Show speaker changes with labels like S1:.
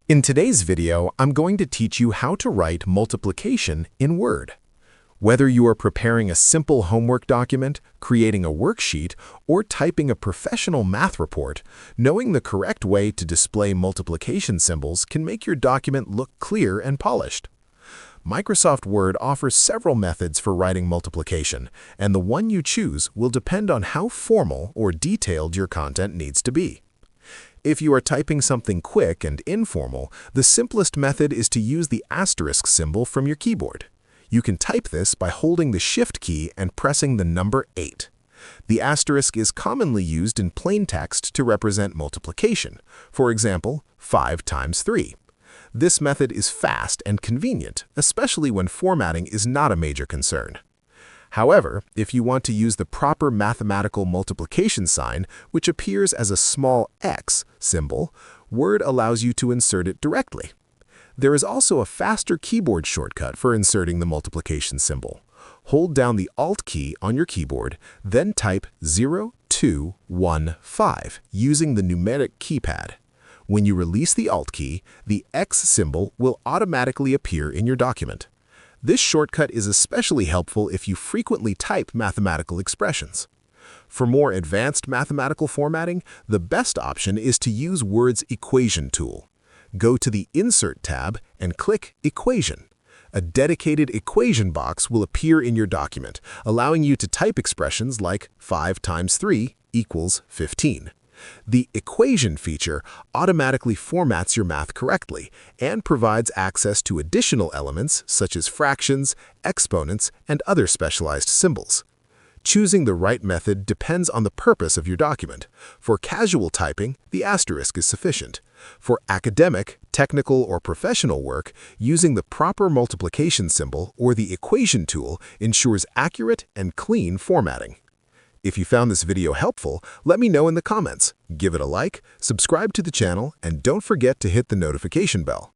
S1: In today's video, I'm going to teach you how to write multiplication in Word. Whether you are preparing a simple homework document, creating a worksheet, or typing a professional math report, knowing the correct way to display multiplication symbols can make your document look clear and polished. Microsoft Word offers several methods for writing multiplication, and the one you choose will depend on how formal or detailed your content needs to be. If you are typing something quick and informal, the simplest method is to use the asterisk symbol from your keyboard. You can type this by holding the Shift key and pressing the number 8. The asterisk is commonly used in plain text to represent multiplication, for example, 5 times 3. This method is fast and convenient, especially when formatting is not a major concern. However, if you want to use the proper mathematical multiplication sign, which appears as a small X symbol, Word allows you to insert it directly. There is also a faster keyboard shortcut for inserting the multiplication symbol. Hold down the Alt key on your keyboard, then type 0215 using the numeric keypad. When you release the Alt key, the X symbol will automatically appear in your document. This shortcut is especially helpful if you frequently type mathematical expressions. For more advanced mathematical formatting, the best option is to use Word's Equation tool. Go to the Insert tab and click Equation. A dedicated equation box will appear in your document, allowing you to type expressions like 5 times 3 equals 15. The Equation feature automatically formats your math correctly and provides access to additional elements such as fractions, exponents, and other specialized symbols. Choosing the right method depends on the purpose of your document. For casual typing, the asterisk is sufficient. For academic, technical, or professional work, using the proper multiplication symbol or the equation tool ensures accurate and clean formatting. If you found this video helpful, let me know in the comments. Give it a like, subscribe to the channel, and don't forget to hit the notification bell.